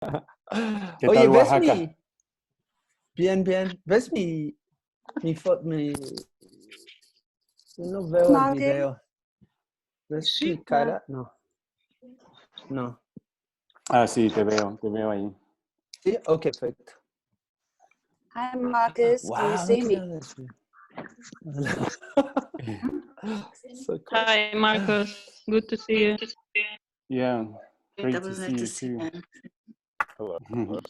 ¿Qué Oye, tal ¿ves Oaxaca? Bien, bien. ¿Ves mi foto? No veo el video. ¿Ves Sí. mi cara? No. No. Ah, sí, te veo ahí. ¿Sí? Ok, perfecto. Hi, Marcus. Wow, Can you see me? So cool. Hi, Marcus. Good to see you. Yeah, great That to was see nice you to see too. you. Hello.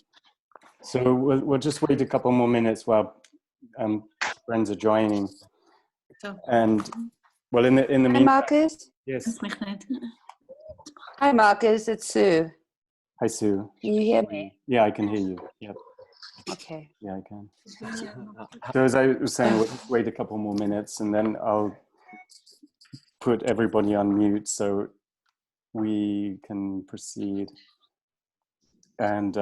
So we'll just wait a couple more minutes while friends are joining. So, And well, in the Hi, meantime, Marcus. yes. das mich nicht. Hi, Marcus. It's Sue. Hi, Sue. Can you hear me? Yeah, I can hear you. Yep. Okay. Yeah, I can. So as I was saying, we'll just wait a couple more minutes and then I'll put everybody on mute so we can proceed. And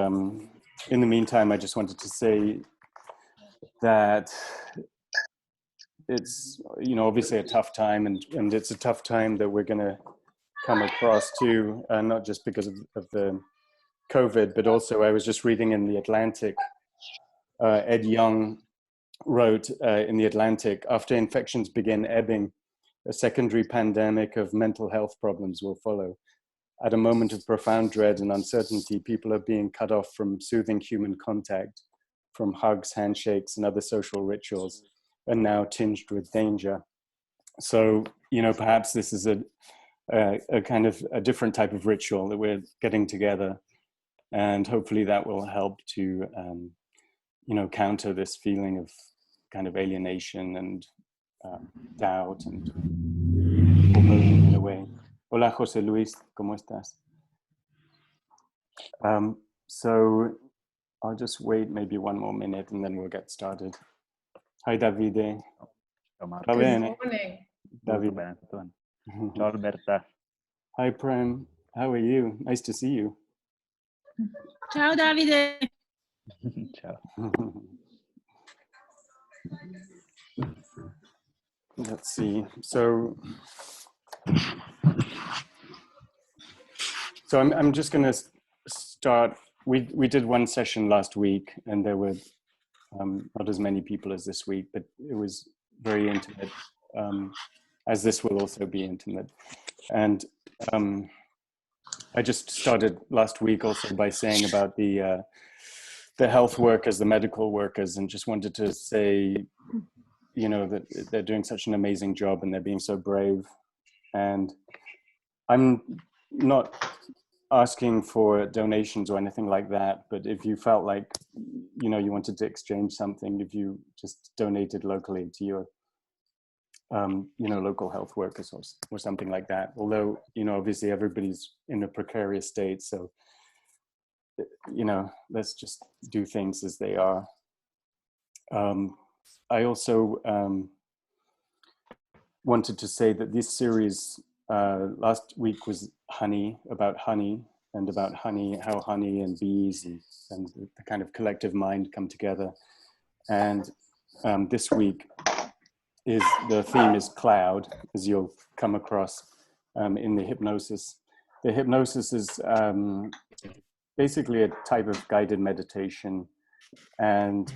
in the meantime, I just wanted to say that it's, you know, obviously a tough time, and it's a tough time that we're going to come across too, not just because of the COVID, but also I was just reading in the Atlantic, Ed Young wrote in the Atlantic, after infections begin ebbing, a secondary pandemic of mental health problems will follow. At a moment of profound dread and uncertainty, people are being cut off from soothing human contact, from hugs, handshakes, and other social rituals, and now tinged with danger. So, you know, perhaps this is a kind of a different type of ritual that we're getting together, and hopefully that will help to, you know, counter this feeling of kind of alienation and doubt and foreboding in a way. Hola, José Luis, ¿cómo estás? So I'll just wait maybe one more minute and then we'll get started. Hi, Davide. Ciao Marco. Va bene? Morning. Tutto Davide. bene, tutto bene. Ciao Alberta. Hi, Prem. How are you? Nice to see you. Ciao, Davide. Ciao. Let's see. So I'm just going to start. We did one session last week, and there were not as many people as this week, but it was very intimate, as this will also be intimate. And I just started last week also by saying about the health workers, the medical workers, and just wanted to say, you know, that they're doing such an amazing job and they're being so brave. And I'm not asking for donations or anything like that, but if you felt like, you know, you wanted to exchange something, if you just donated locally to your, you know, local health workers or something like that. Although, you know, obviously everybody's in a precarious state, so, you know, let's just do things as they are. I also wanted to say that this series last week was about honey, how honey and bees and the kind of collective mind come together. And this week the theme is cloud, as you'll come across in the hypnosis. The hypnosis is basically a type of guided meditation, and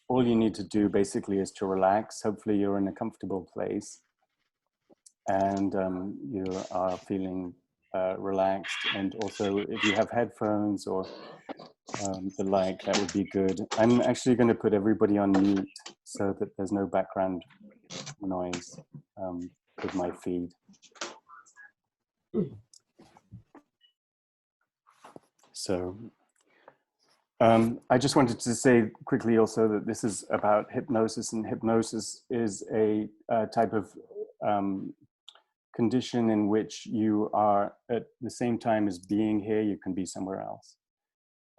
all you need to do basically is to relax. Hopefully you're in a comfortable place and you are feeling relaxed. And also if you have headphones or the like, that would be good. I'm actually going to put everybody on mute so that there's no background noise with my feed. So I just wanted to say quickly also that this is about hypnosis, and hypnosis is a type of condition in which you are at the same time as being here, you can be somewhere else.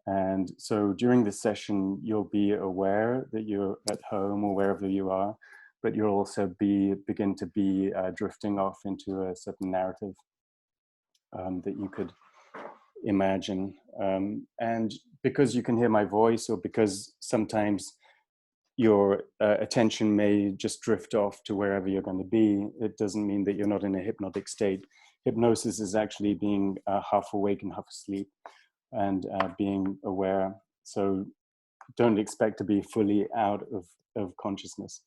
And so during this session, you'll be aware that you're at home or wherever you are, but you'll also begin to be drifting off into a certain narrative that you could imagine. And because you can hear my voice, or because sometimes your attention may just drift off to wherever you're going to be, it doesn't mean that you're not in a hypnotic state. Hypnosis is actually being half awake and half asleep. and being aware. So don't expect to be fully out of consciousness.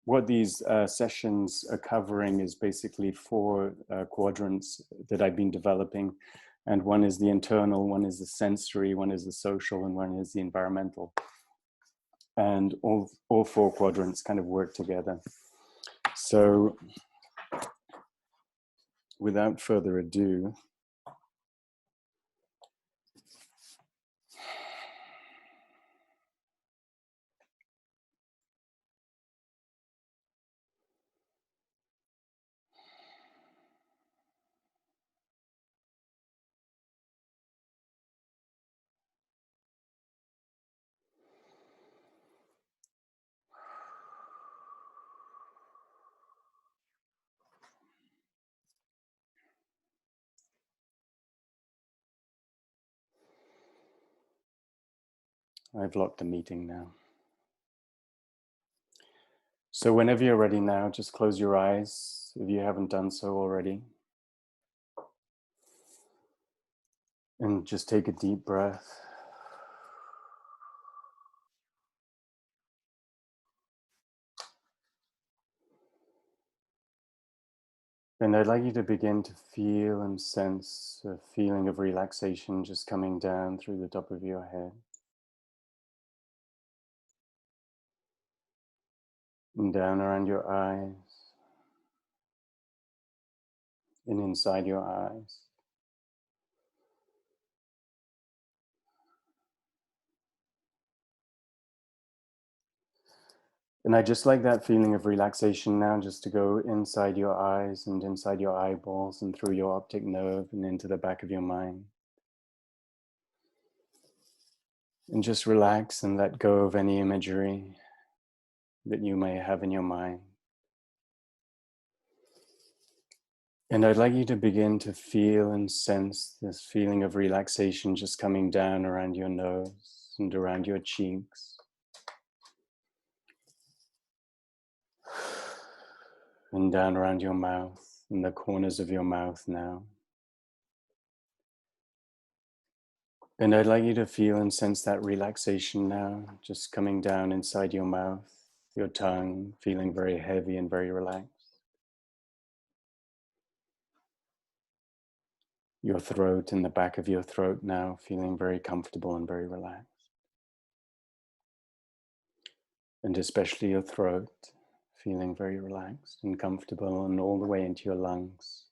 What these sessions are covering is basically 4 quadrants that I've been developing. And one is the internal, one is the sensory, one is the social, and one is the environmental. And all 4 quadrants kind of work together. So without further ado, I've locked the meeting now. So whenever you're ready now, just close your eyes if you haven't done so already. And just take a deep breath. And I'd like you to begin to feel and sense a feeling of relaxation just coming down through the top of your head. And down around your eyes. And inside your eyes. And I just like that feeling of relaxation now just to go inside your eyes and inside your eyeballs and through your optic nerve and into the back of your mind. And just relax and let go of any imagery that you may have in your mind. And I'd like you to begin to feel and sense this feeling of relaxation just coming down around your nose and around your cheeks. And down around your mouth and the corners of your mouth now. And I'd like you to feel and sense that relaxation now, just coming down inside your mouth, your tongue, feeling very heavy and very relaxed. Your throat and the back of your throat now, feeling very comfortable and very relaxed. And especially your throat, feeling very relaxed and comfortable, and all the way into your lungs.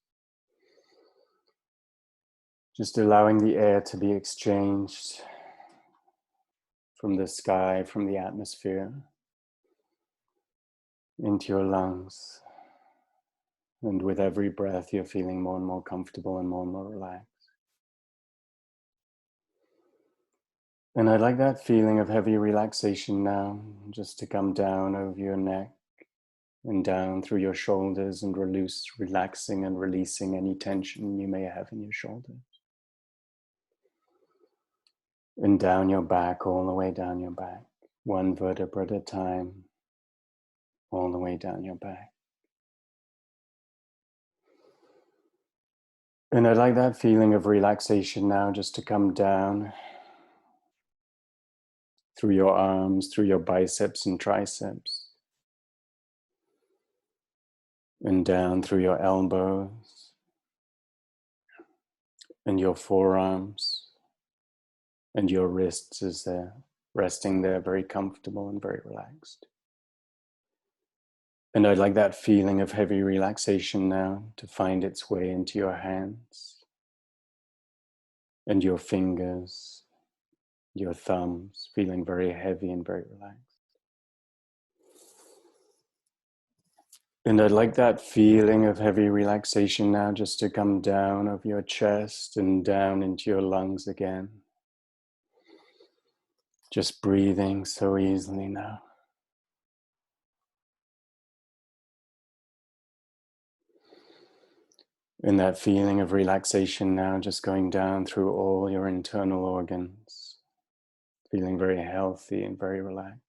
Just allowing the air to be exchanged from the sky, from the atmosphere, into your lungs. And with every breath, you're feeling more and more comfortable and more relaxed. And I like that feeling of heavy relaxation now, just to come down over your neck and down through your shoulders and relaxing and releasing any tension you may have in your shoulders. And down your back, all the way down your back, one vertebra at a time, all the way down your back. And I like that feeling of relaxation now just to come down through your arms, through your biceps and triceps, and down through your elbows and your forearms and your wrists as they're resting there, very comfortable and very relaxed. And I'd like that feeling of heavy relaxation now to find its way into your hands and your fingers, your thumbs, feeling very heavy and very relaxed. And I'd like that feeling of heavy relaxation now just to come down over your chest and down into your lungs again. Just breathing so easily now. And that feeling of relaxation now just going down through all your internal organs, feeling very healthy and very relaxed.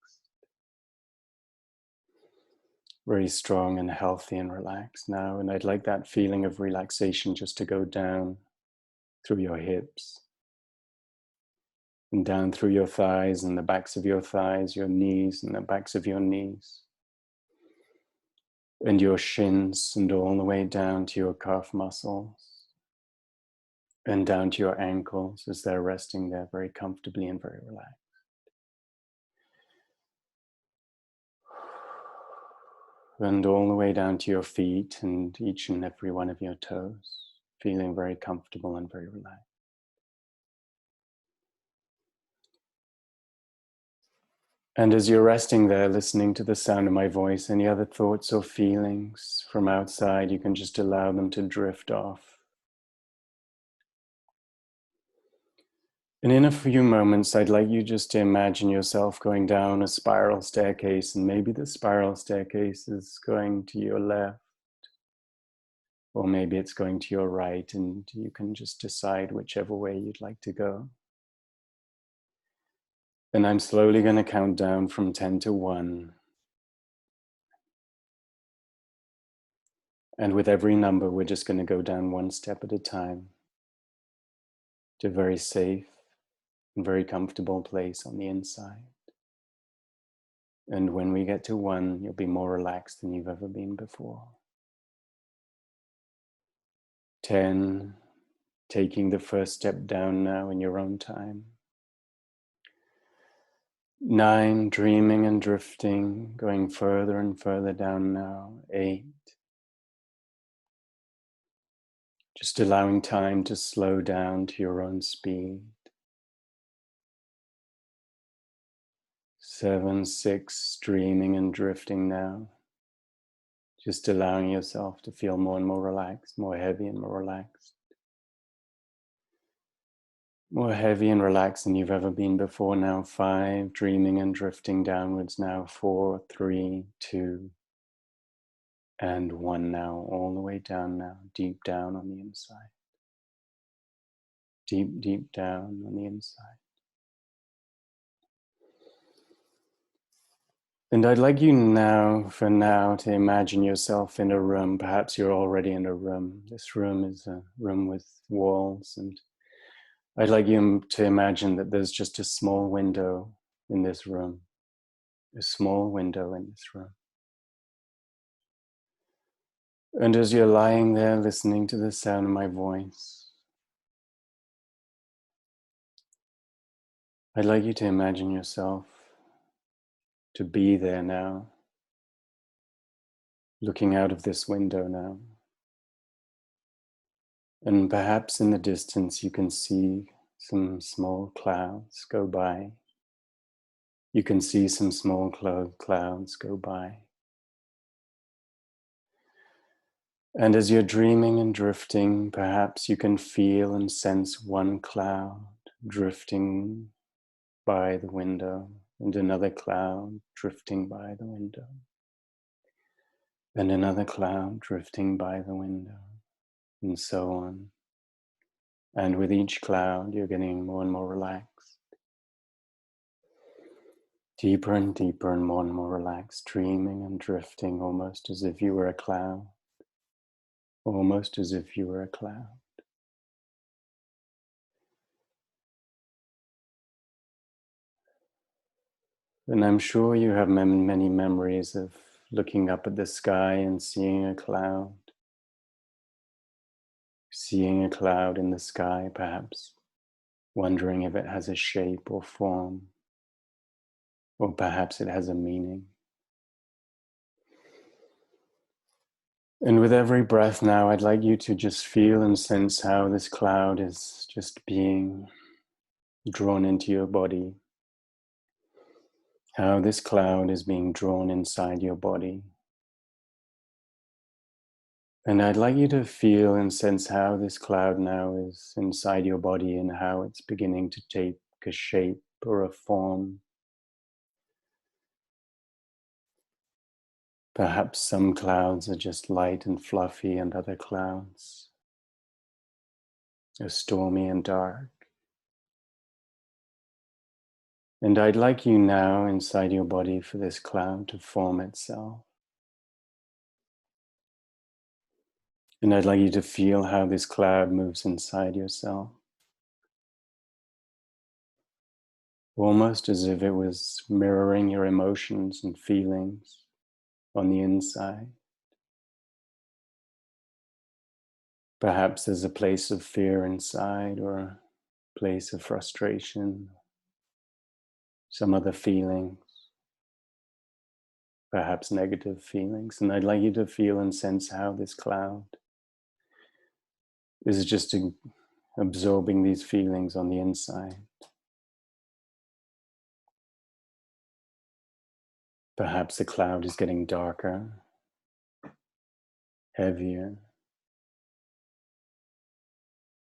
Very strong and healthy and relaxed now. And I'd like that feeling of relaxation just to go down through your hips, and down through your thighs and the backs of your thighs, your knees and the backs of your knees, and your shins, and all the way down to your calf muscles, and down to your ankles as they're resting there very comfortably and very relaxed. And all the way down to your feet and each and every one of your toes, feeling very comfortable and very relaxed. And as you're resting there, listening to the sound of my voice, any other thoughts or feelings from outside, you can just allow them to drift off. And in a few moments, I'd like you just to imagine yourself going down a spiral staircase, and maybe the spiral staircase is going to your left, or maybe it's going to your right, and you can just decide whichever way you'd like to go. And I'm slowly going to count down from 10 to 1. And with every number, we're just going to go down one step at a time to a very safe and very comfortable place on the inside. And when we get to 1, you'll be more relaxed than you've ever been before. 10, taking the first step down now in your own time. 9, dreaming and drifting, going further and further down now. 8, just allowing time to slow down to your own speed. 7, 6, dreaming and drifting now. Just allowing yourself to feel more and more relaxed, more heavy and more relaxed. More heavy and relaxed than you've ever been before now. 5, dreaming and drifting downwards now. 4, 3, 2, and 1 now. All the way down now, deep down on the inside. Deep, deep down on the inside. And I'd like you now, for now, to imagine yourself in a room. Perhaps you're already in a room. This room is a room with walls, and I'd like you to imagine that there's just a small window in this room. A small window in this room. And as you're lying there listening to the sound of my voice, I'd like you to imagine yourself to be there now, looking out of this window now. And perhaps in the distance you can see some small clouds go by. You can see some small clouds go by. And as you're dreaming and drifting, perhaps you can feel and sense one cloud drifting by the window, and another cloud drifting by the window, and another cloud drifting by the window, and so on. And with each cloud, you're getting more and more relaxed. Deeper and deeper and more relaxed, dreaming and drifting almost as if you were a cloud. Almost as if you were a cloud. And I'm sure you have many memories of looking up at the sky and seeing a cloud. Seeing a cloud in the sky, perhaps wondering if it has a shape or form, or perhaps it has a meaning. And with every breath now, I'd like you to just feel and sense how this cloud is just being drawn into your body. How this cloud is being drawn inside your body. And I'd like you to feel and sense how this cloud now is inside your body and how it's beginning to take a shape or a form. Perhaps some clouds are just light and fluffy, and other clouds are stormy and dark. And I'd like you now inside your body for this cloud to form itself. And I'd like you to feel how this cloud moves inside yourself. Almost as if it was mirroring your emotions and feelings on the inside. Perhaps there's a place of fear inside, or a place of frustration, some other feelings, perhaps negative feelings. And I'd like you to feel and sense how this cloud is just absorbing these feelings on the inside. Perhaps the cloud is getting darker, heavier.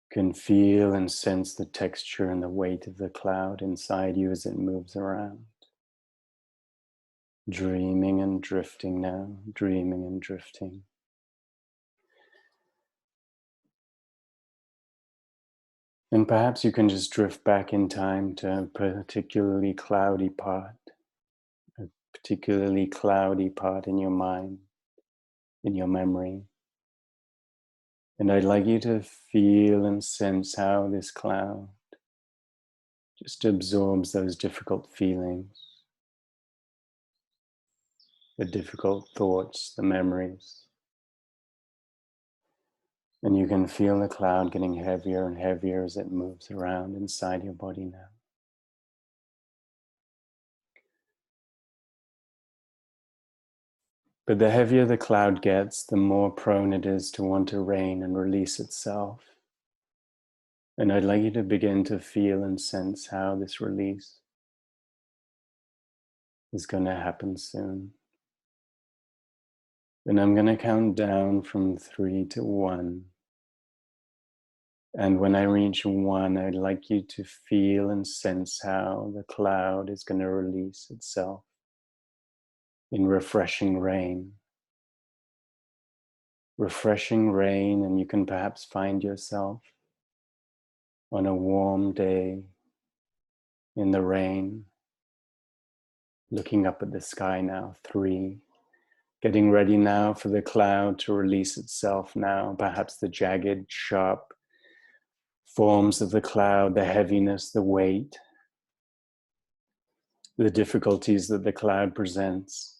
You can feel and sense the texture and the weight of the cloud inside you as it moves around. Dreaming and drifting now, dreaming and drifting. And perhaps you can just drift back in time to a particularly cloudy part in your mind, in your memory. And I'd like you to feel and sense how this cloud just absorbs those difficult feelings, the difficult thoughts, the memories. And you can feel the cloud getting heavier and heavier as it moves around inside your body now. But the heavier the cloud gets, the more prone it is to want to rain and release itself. And I'd like you to begin to feel and sense how this release is going to happen soon. And I'm going to count down from 3 to 1. And when I reach 1, I'd like you to feel and sense how the cloud is going to release itself in refreshing rain. Refreshing rain, and you can perhaps find yourself on a warm day in the rain, looking up at the sky now. 3, getting ready now for the cloud to release itself now. Perhaps the jagged, sharp forms of the cloud, the heaviness, the weight, the difficulties that the cloud presents.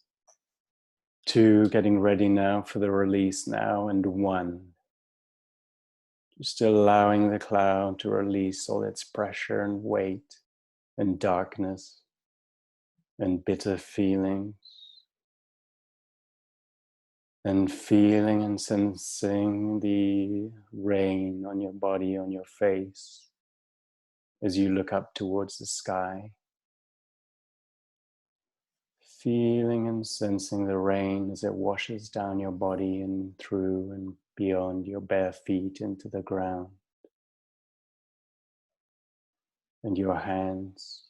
2, getting ready now for the release now. And 1, just allowing the cloud to release all its pressure and weight and darkness and bitter feelings, and feeling and sensing the rain on your body, on your face, as you look up towards the sky. Feeling and sensing the rain as it washes down your body and through and beyond your bare feet into the ground. And your hands,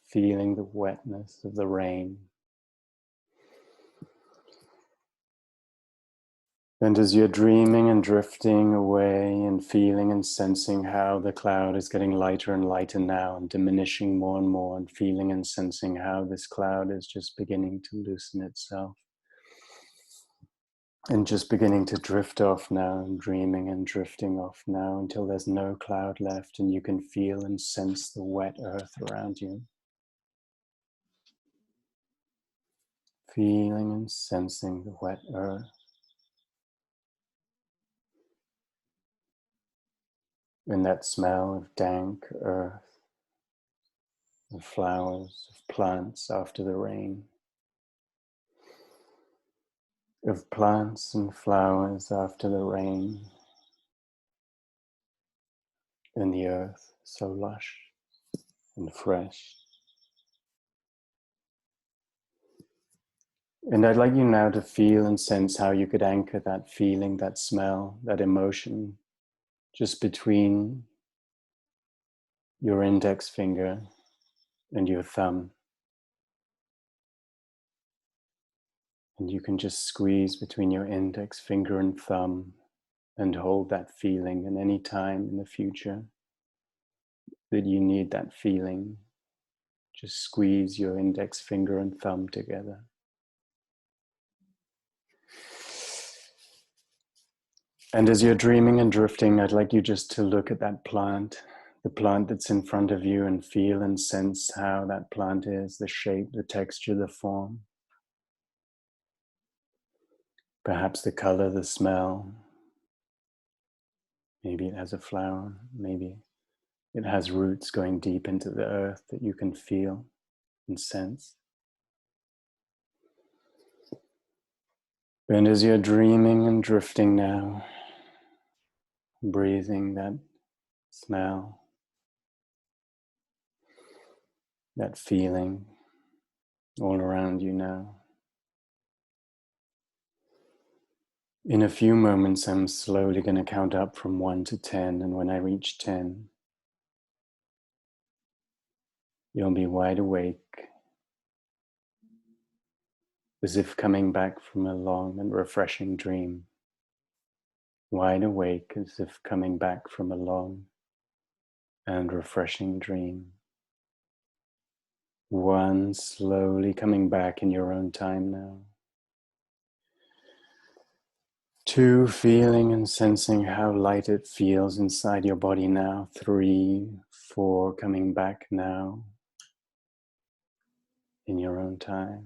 feeling the wetness of the rain. And as you're dreaming and drifting away and feeling and sensing how the cloud is getting lighter and lighter now and diminishing more and more, and feeling and sensing how this cloud is just beginning to loosen itself and just beginning to drift off now, and dreaming and drifting off now until there's no cloud left and you can feel and sense the wet earth around you. Feeling and sensing the wet earth. And that smell of dank earth, of flowers, of plants after the rain, of plants and flowers after the rain, and the earth so lush and fresh. And I'd like you now to feel and sense how you could anchor that feeling, that smell, that emotion, just between your index finger and your thumb. And you can just squeeze between your index finger and thumb and hold that feeling. And any time in the future that you need that feeling, just squeeze your index finger and thumb together. And as you're dreaming and drifting, I'd like you just to look at that plant, the plant that's in front of you, and feel and sense how that plant is, the shape, the texture, the form. Perhaps the color, the smell. Maybe it has a flower. Maybe it has roots going deep into the earth that you can feel and sense. And as you're dreaming and drifting now, breathing that smell, that feeling all around you now. In a few moments, I'm slowly going to count up from 1 to 10, and when I reach 10, you'll be wide awake, as if coming back from a long and refreshing dream. Wide awake, as if coming back from a long and refreshing dream. 1, slowly coming back in your own time now. 2, feeling and sensing how light it feels inside your body now. 3, 4, coming back now in your own time.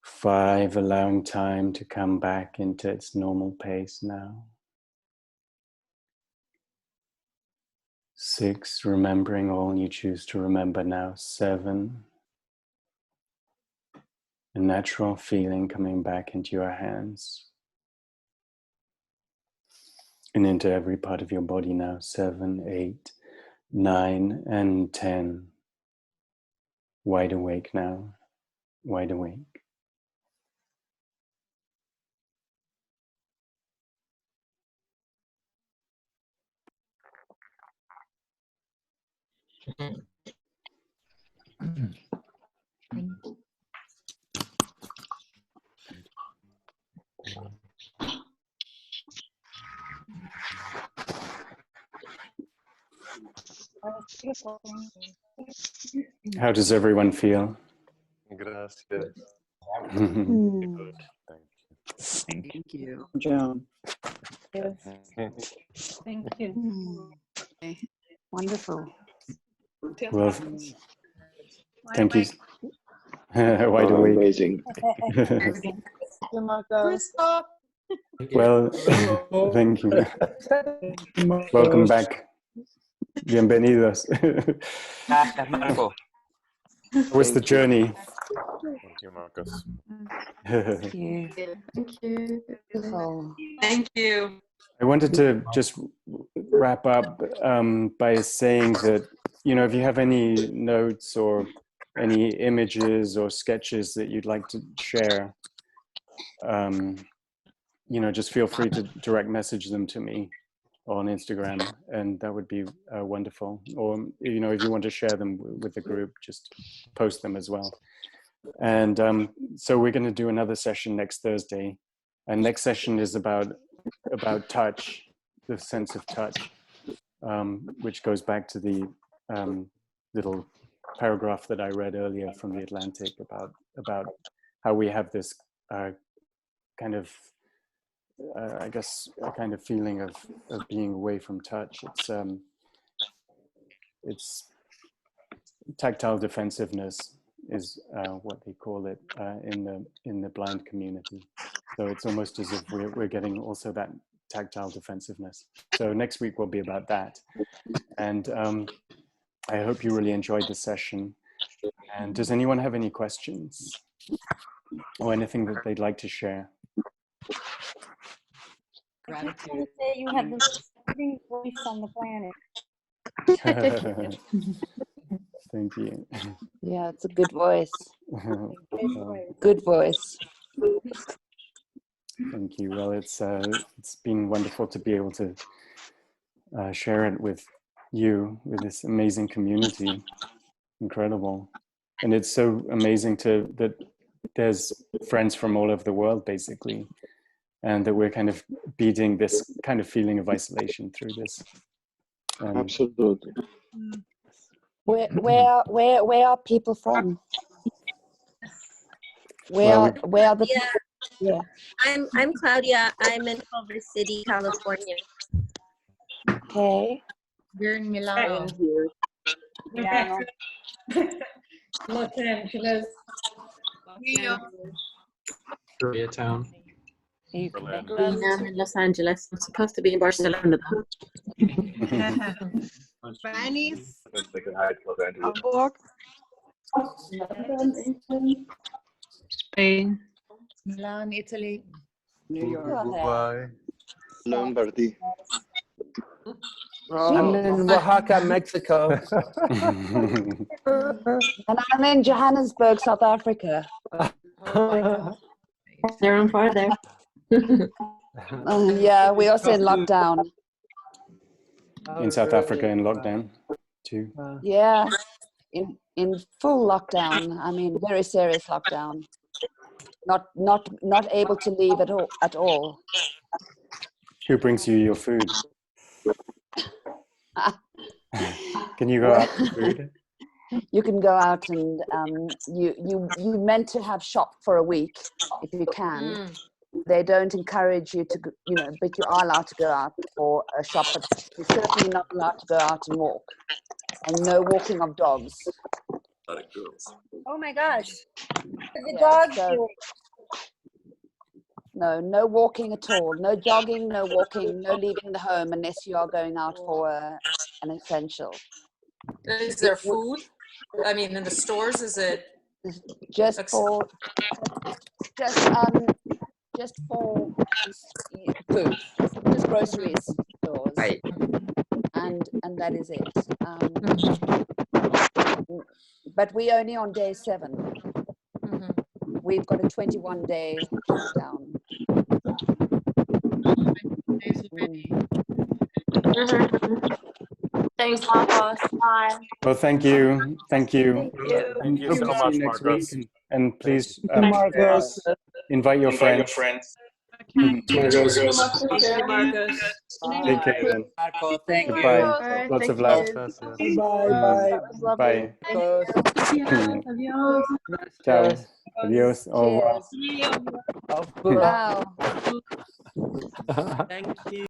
5, allowing time to come back into its normal pace now. 6, remembering all you choose to remember now. 7, a natural feeling coming back into your hands and into every part of your body now. 7, 8, 9, and 10. Wide awake now, wide awake. How does everyone feel? Gracias. Mm. Thank you. John. Thank you. Mm. Wonderful. Well, thank you. Wide awake. Amazing. Well, thank you. Welcome back. Bienvenidos. Gracias, Marco. What's the journey? Thank you, Marcus. Thank you. Thank you. Beautiful. Thank you. I wanted to just wrap up by saying that, you know, if you have any notes or any images or sketches that you'd like to share, you know, just feel free to direct message them to me on Instagram, and that would be wonderful. Or, you know, if you want to share them with the group, just post them as well. And so we're going to do another session next Thursday. And next session is about touch, the sense of touch, which goes back to the little paragraph that I read earlier from the Atlantic about how we have this kind of I guess a kind of feeling of being away from touch. It's tactile defensiveness is what they call it in the blind community. So it's almost as if we're getting also that tactile defensiveness. So next week will be about that. And I hope you really enjoyed the session. And does anyone have any questions or anything that they'd like to share? Gratitude. Say you have the soothing voice on the planet. Thank you. Yeah, it's a good voice. Well, Good voice. thank you. Well, it's been wonderful to be able to share it with you, with this amazing community. Incredible. And it's so amazing that there's friends from all over the world, basically, and that we're kind of beating this kind of feeling of isolation through this. Absolutely. Where are people from? Where are the Yeah. I'm Claudia. I'm in Culver City, California. Okay. You're in Milano. Milano. Los Angeles. New York. Koreatown. Berlin. I'm in Los Angeles. I'm supposed to be in Barcelona though. Venice. Hamburg. Spain. Milan, Italy. New York. Uruguay. Lombardy. I'm in Oaxaca, Mexico. And I'm in Johannesburg, South Africa. They're on far there. Yeah, we're also in lockdown. In South Africa in lockdown too. Yeah, in full lockdown. I mean, very serious lockdown. Not able to leave at all. Who brings you your food? Can you go out for food? You can go out and you meant to have shop for a week if you can. They don't encourage you to, but you are allowed to go out for a shop, but you're certainly not allowed to go out and walk. And no walking of dogs. Oh my gosh. The Yeah, dog so- No walking at all. No jogging, no walking, no leaving the home unless you are going out for an essential. Is there food? I mean, in the stores, is it? Just for food, just groceries stores, Right. and that is it. But we're only on day 7. We've got a 21-day lockdown. Thanks, Marcos. Bye. Well, thank you. Thank you so Hope to much, see you next Marcos. week. And please Marcos. invite your friends. Thank you, Marcos. Take care then. Marco, thank you. Goodbye. Lots of love. Gracias. Bye, bye. Bye. Marcos. Adios. Ciao. Gracias. Adios. Au revoir. Cheers. Auf Wiedersehen. Wow. Thank you.